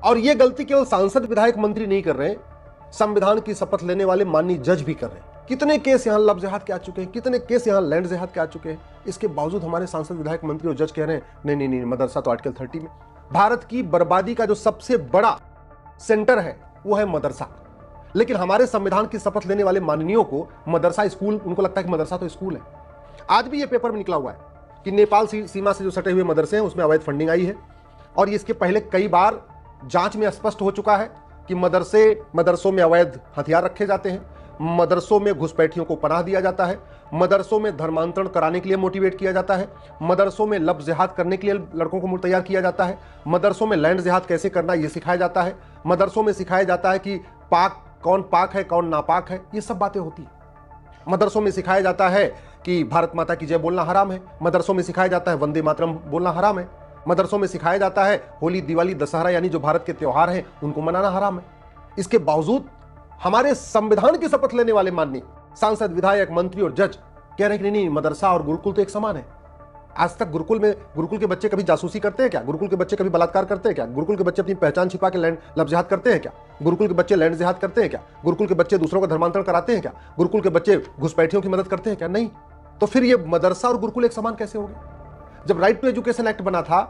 और ये गलती केवल सांसद विधायक मंत्री नहीं कर रहे हैं, संविधान की शपथ लेने वाले माननीय जज भी कर रहे हैं। कितने केस यहां लव जिहाद के आ चुके हैं, कितने केस यहां लैंड जिहाद के आ चुके हैं। इसके बावजूद हमारे सांसद विधायक मंत्री और जज कह रहे हैं नहीं नहीं नहीं, मदरसा तो आर्टिकल 30 में। भारत की बर्बादी का जो सबसे बड़ा सेंटर है वो है मदरसा, लेकिन हमारे संविधान की शपथ लेने वाले माननीयों को मदरसा स्कूल, उनको लगता है कि मदरसा तो स्कूल है। आज भी ये पेपर में निकला हुआ है कि नेपाल सीमा से जो सटे हुए मदरसे हैं उसमें अवैध फंडिंग आई है, और इसके पहले कई बार जांच में स्पष्ट हो चुका है कि मदरसों में अवैध हथियार रखे जाते हैं, मदरसों में घुसपैठियों को पनाह दिया जाता है, मदरसों में धर्मांतरण कराने के लिए मोटिवेट किया जाता है, मदरसों में लव जिहाद करने के लिए लड़कों को तैयार किया जाता है, मदरसों में लैंड जिहाद कैसे करना ये सिखाया जाता है, मदरसों में सिखाया जाता है कि कौन पाक है कौन नापाक है, ये सब बातें होती है। मदरसों में सिखाया जाता है कि भारत माता की जय बोलना हराम है, मदरसों में सिखाया जाता है वंदे मातरम बोलना हराम है, मदरसों में सिखाया जाता है होली दिवाली दशहरा यानी जो भारत के त्योहार हैं उनको मनाना हराम है। इसके बावजूद हमारे संविधान की शपथ लेने वाले माननीय सांसद विधायक मंत्री और जज कह रहे हैं कि नहीं, मदरसा और गुरुकुल तो एक समान है। आज तक गुरुकुल के बच्चे कभी जासूसी करते हैं क्या? गुरुकुल के बच्चे कभी बलात्कार करते हैं क्या? गुरुकुल के बच्चे अपनी पहचान छिपा के लव जिहाद करते हैं क्या? गुरुकुल के बच्चे लैंड जिहाद करते हैं क्या? गुरुकुल के बच्चे दूसरों का धर्मांतरण कराते हैं क्या? गुरुकुल के बच्चे घुसपैठियों की मदद करते हैं क्या? नहीं। तो फिर ये मदरसा और गुरुकुल एक समान कैसे हो गए? जब राइट टू एजुकेशन एक्ट बना था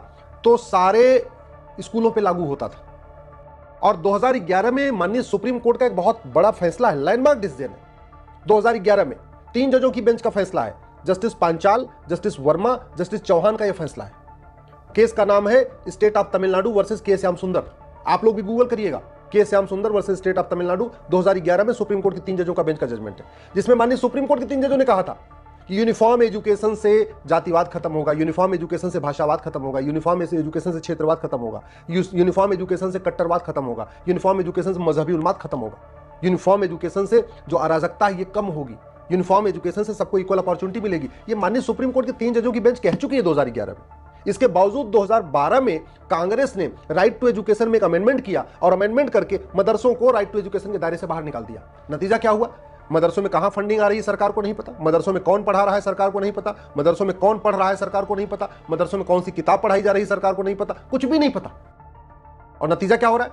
तो सारे स्कूलों पर लागू होता था, और 2011 में माननीय सुप्रीम कोर्ट का एक बहुत बड़ा फैसला है, लैंडमार्क डिसीजन है। 2011 में 3 जजों की बेंच का फैसला है, justice Panchal, justice Verma, justice Chauhan का यह फैसला है। केस का नाम है स्टेट ऑफ तमिलनाडु वर्सेस के श्याम सुंदर। आप लोग भी गूगल करिएगा, के श्याम सुंदर वर्सेस स्टेट ऑफ तमिलनाडु। 2011 में सुप्रीम कोर्ट की 3 जजों का बेंच का जजमेंट है, जिसमें माननीय सुप्रीम कोर्ट के 3 जजों ने कहा था कि यूनिफॉर्म एजुकेशन से जातिवाद खत्म होगा, यूनिफॉर्म एजुकेशन से भाषावाद खत्म होगा, यूनिफॉर्म एजुकेशन से क्षेत्रवाद खत्म होगा, यूनिफॉर्म एजुकेशन से कट्टरवाद खत्म होगा, यूनिफॉर्म एजुकेशन से मजहबी उन्माद खत्म होगा, यूनिफॉर्म एजुकेशन से जो अराजकता है ये कम होगी, यूनिफॉर्म एजुकेशन से सबको इक्वल अपॉर्चुनिटी मिलेगी। ये माननीय सुप्रीम कोर्ट के 3 जजों की बेंच कह चुकी है 2011 में। इसके बावजूद 2012 में कांग्रेस ने राइट टू एजुकेशन में एक अमेंडमेंट किया, और अमेंडमेंट करके मदरसों को राइट टू एजुकेशन के दायरे से बाहर निकाल दिया। नतीजा क्या हुआ? मदरसों में कहां फंडिंग आ रही है सरकार को नहीं पता, मदरसों में कौन पढ़ा रहा है सरकार को नहीं पता, मदरसों में कौन पढ़ रहा है सरकार को नहीं पता, मदरसों में कौन सी किताब पढ़ाई जा रही है सरकार को नहीं पता, कुछ भी नहीं पता। और नतीजा क्या हो रहा है?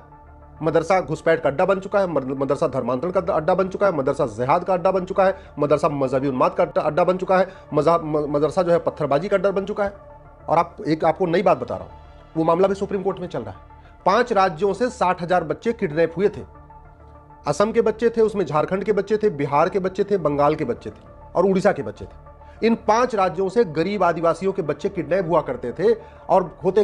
मदरसा घुसपैठ का अड्डा बन चुका है, मदरसा धर्मांतरण का अड्डा बन चुका है, मदरसा जिहाद का अड्डा बन चुका है, मदरसा मजहबी उन्माद का अड्डा बन चुका है, मदरसा जो है पत्थरबाजी का अड्डा बन चुका है। और आपको नई बात बता रहा हूं, वो मामला भी सुप्रीम कोर्ट में चल रहा है। 5 राज्यों से 60,000 बच्चे किडनैप हुए थे। असम के बच्चे थे, उसमें झारखंड के बच्चे थे, बिहार के बच्चे थे, बंगाल के बच्चे थे और उड़ीसा के बच्चे थे। इन 5 राज्यों से गरीब आदिवासियों के बच्चे किडनैप हुआ करते थे, और होते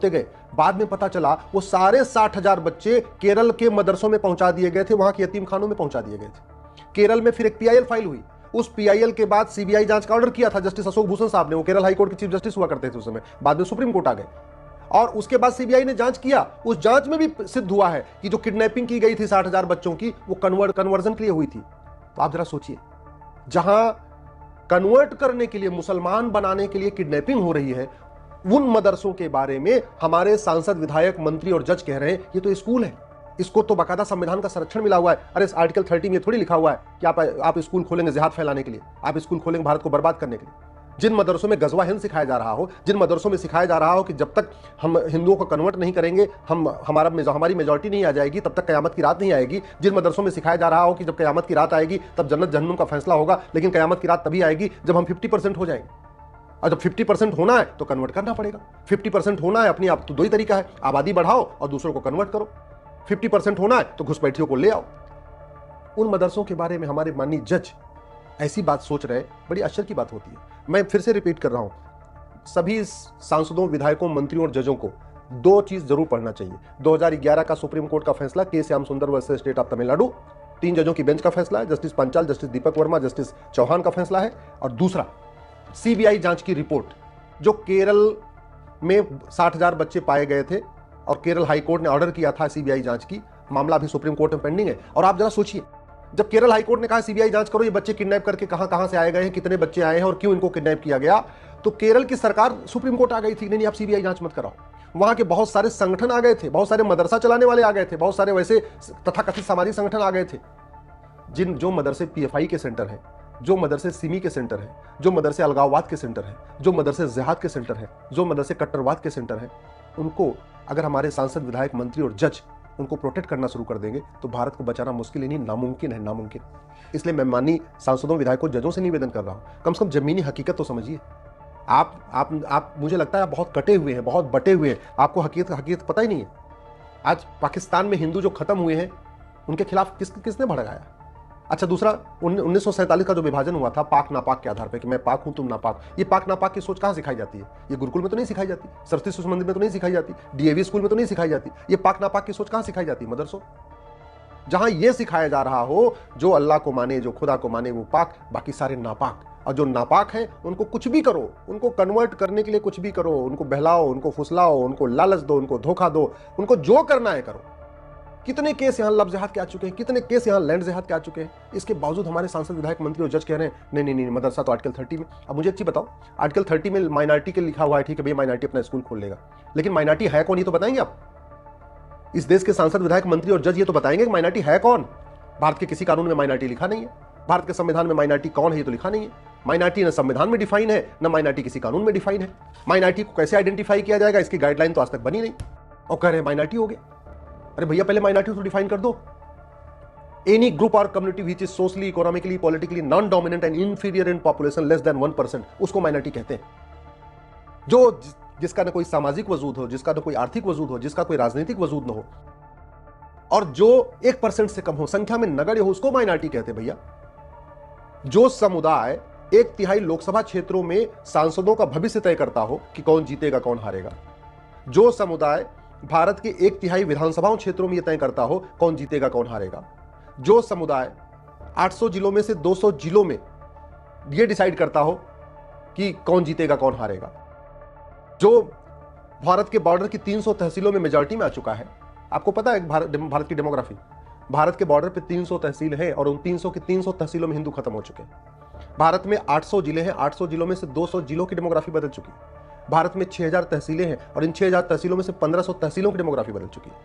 गए बाद में पता चला वो सारे 60,000 बच्चे केरल के मदरसों में पहुंचा दिए गए थे, वहां के यतीम खानों में पहुंचा दिए गए थे। केरल में फिर एक पीआईएल फाइल हुई, उस पीआईएल के बाद सीबीआई जांच का ऑर्डर किया था जस्टिस अशोक भूषण साहब ने, वो केरल हाईकोर्ट के चीफ जस्टिस हुआ करते थे उस समय, बाद में सुप्रीम कोर्ट आ गए, और उसके बाद सीबीआई ने जांच किया। उस जांच में भी सिद्ध हुआ है कि जो किडनैपिंग की गई थी 60,000 बच्चों की, वो कन्वर्जन के लिए हुई थी। तो आप जरा सोचिए, जहां कन्वर्ट करने के लिए, मुसलमान बनाने के लिए किडनैपिंग हो रही है, उन मदरसों के बारे में हमारे सांसद विधायक मंत्री और जज कह रहे हैं ये तो स्कूल है, इसको तो बाकायदा संविधान का संरक्षण मिला हुआ है। अरे आर्टिकल 30 में थोड़ी लिखा हुआ है कि आप स्कूल खोलेंगे जिहाद फैलाने के लिए, आप स्कूल खोलेंगे भारत को बर्बाद करने के लिए। जिन मदरसों में गजवा हिंद सिखाया जा रहा हो, जिन मदरसों में सिखाया जा रहा हो कि जब तक हम हिंदुओं को कन्वर्ट नहीं करेंगे, हमारी मेजॉरिटी नहीं आ जाएगी, तब तक कयामत की रात नहीं आएगी। जिन मदरसों में सिखाया जा रहा हो कि जब कयामत की रात आएगी तब जन्नत जहन्नुम का फैसला होगा, लेकिन कयामत की रात तभी आएगी जब हम 50% हो जाएंगे। और जब 50% होना है तो कन्वर्ट करना पड़ेगा। 50% होना है अपनी आप तो 2 ही तरीका है, आबादी बढ़ाओ और दूसरों को कन्वर्ट करो। 50% होना है तो घुसपैठियों को ले आओ। उन मदरसों के बारे में हमारे माननीय जज ऐसी बात सोच रहे, बड़ी आश्चर्य की बात होती है। मैं फिर से रिपीट कर रहा हूं, सभी सांसदों, विधायकों, मंत्रियों और जजों को 2 चीज जरूर पढ़ना चाहिए। 2011 का सुप्रीम कोर्ट का फैसला, के श्याम सुंदर वर्सेस स्टेट ऑफ तमिलनाडु, 3 जजों की बेंच का फैसला है, justice Panchal, justice Deepak Verma, justice Chauhan का फैसला है। और दूसरा, सीबीआई जांच की रिपोर्ट, जो केरल में 60,000 बच्चे पाए गए थे और केरल हाईकोर्ट ने ऑर्डर किया था सीबीआई जांच की, मामला भी सुप्रीम कोर्ट में पेंडिंग है। और आप जरा सोचिए, जब केरल हाईकोर्ट ने कहा सीबीआई जांच करो, ये बच्चे किडनैप करके कहां से आए गए हैं, कितने बच्चे आए हैं और क्यों इनको किडनैप किया गया, तो केरल की सरकार सुप्रीम कोर्ट आ गई थी, नहीं आप सीबीआई जांच मत कराओ। वहां के बहुत सारे संगठन आ गए थे, बहुत सारे मदरसा चलाने वाले आ गए थे, बहुत सारे वैसे तथाकथित सामाजिक संगठन आ गए थे। जो मदरसे पीएफआई के सेंटर है, जो मदरसे सिमी के सेंटर है, जो मदरसे अलगाववाद के सेंटर है, जो मदरसे जिहाद के सेंटर है, जो मदरसे कट्टरवाद के सेंटर है, उनको अगर हमारे सांसद, विधायक, मंत्री और जज उनको प्रोटेक्ट करना शुरू कर देंगे तो भारत को बचाना मुश्किल ही नहीं, नामुमकिन है, नामुमकिन। इसलिए मैं माननीय सांसदों, विधायकों, जजों से निवेदन कर रहा हूं, कम से कम जमीनी हकीकत तो समझिए। आप मुझे लगता है आप बहुत कटे हुए हैं, बहुत बटे हुए हैं, आपको हकीकत पता ही नहीं है। आज पाकिस्तान में हिंदू जो खत्म हुए हैं उनके खिलाफ किसने भड़काया? अच्छा, दूसरा 1947 का जो विभाजन हुआ था पाक नापाक के आधार पर कि मैं पाक हूं तुम नापाक, ये पाक नापाक की सोच कहां सिखाई जाती है? ये गुरुकुल में तो नहीं सिखाई जाती, सरस्वती शिशु मंदिर में तो नहीं सिखाई जाती, डीएवी स्कूल में तो नहीं सिखाई जाती। ये पाक नापाक की सोच कहां सिखाई जाती है? मदरसों। जहां यह सिखाया जा रहा हो जो अल्लाह को माने, जो खुदा को माने वो पाक, बाकी सारे नापाक। और जो नापाक हैं उनको कुछ भी करो, उनको कन्वर्ट करने के लिए कुछ भी करो, उनको बहलाओ, उनको फुसलाओ, उनको लालच दो, उनको धोखा दो, उनको जो करना है करो। कितने केस यहां लफ्ज जिहाद के आ चुके हैं, कितने केस यहां लैंड जिहाद के आ चुके हैं। इसके बावजूद हमारे सांसद, विधायक, मंत्री और जज कह रहे हैं नहीं नहीं नहीं, मदरसा तो आर्टिकल 30 में। अब मुझे एक चीज बताओ, आर्टिकल 30 में माइनॉरिटी के लिखा हुआ है, ठीक है भैया, माइनॉरिटी अपना स्कूल खोल लेगा, लेकिन माइनॉरिटी है कौन ये तो बताएंगे आप? इस देश के सांसद, विधायक, मंत्री और जज ये तो बताएंगे कि माइनॉरिटी है कौन? भारत के किसी कानून में माइनॉरिटी लिखा नहीं है, भारत के संविधान में माइनॉरिटी कौन है ये तो लिखा नहीं है। माइनॉरिटी न संविधान में डिफाइन है, न माइनॉरिटी किसी कानून में डिफाइन है। माइनॉरिटी को कैसे आइडेंटिफाई किया जाएगा इसकी गाइडलाइन तो आज तक बनी नहीं, और कह रहे हैं माइनॉरिटी हो गया। अरे भैया, पहले माइनॉरिटी तो डिफाइन कर दो। एनी ग्रुप और community which is socially, economically, politically non dominant and inferior in population less than 1%, उसको माइनॉरिटी कहते हैं। जो जिसका न कोई सामाजिक वजूद हो, जिसका न कोई आर्थिक वजूद हो, जिसका कोई राजनीतिक वजूद न हो, और जो 1% से कम हो, संख्या में नगण्य हो, उसको माइनॉरिटी कहते हैं भैया। जो समुदाय 1/3 लोकसभा क्षेत्रों में सांसदों का भविष्य तय करता हो कि कौन जीतेगा कौन हारेगा, जो समुदाय भारत के 1/3 विधानसभाओं क्षेत्रों में यह तय करता हो कौन जीतेगा कौन हारेगा, जो समुदाय 800 जिलों में से 200 जिलों में यह डिसाइड करता हो कि कौन जीतेगा कौन हारेगा, जो भारत के बॉर्डर की 300 तहसीलों में मेजॉरिटी में आ चुका है। आपको पता है भारत की डेमोग्राफी, भारत के बॉर्डर पे 300 तहसील हैं और उन 300 की 300 तहसीलों में हिंदू खत्म हो चुके हैं। भारत में 800 जिले हैं, 800 जिलों में से 200 जिलों की डेमोग्राफी बदल चुकी है। भारत में 6000 तहसीलें हैं और इन 6000 तहसीलों में से 1500 तहसीलों की डेमोग्राफी बदल चुकी है।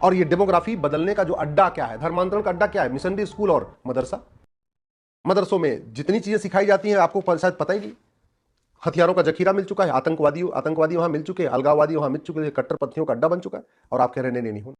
और ये डेमोग्राफी बदलने का जो अड्डा क्या है, धर्मांतरण का अड्डा क्या है? मिशनरी स्कूल और मदरसा। मदरसों में जितनी चीजें सिखाई जाती हैं आपको शायद पता ही नहीं। हथियारों का जखीरा मिल चुका है, आतंकवादी वहां मिल चुके हैं, अलगाववादी वहां मिल चुके हैं, कट्टरपंथियों का अड्डा बन चुका है, और आप कह रहे हैं नहीं नहीं नहीं।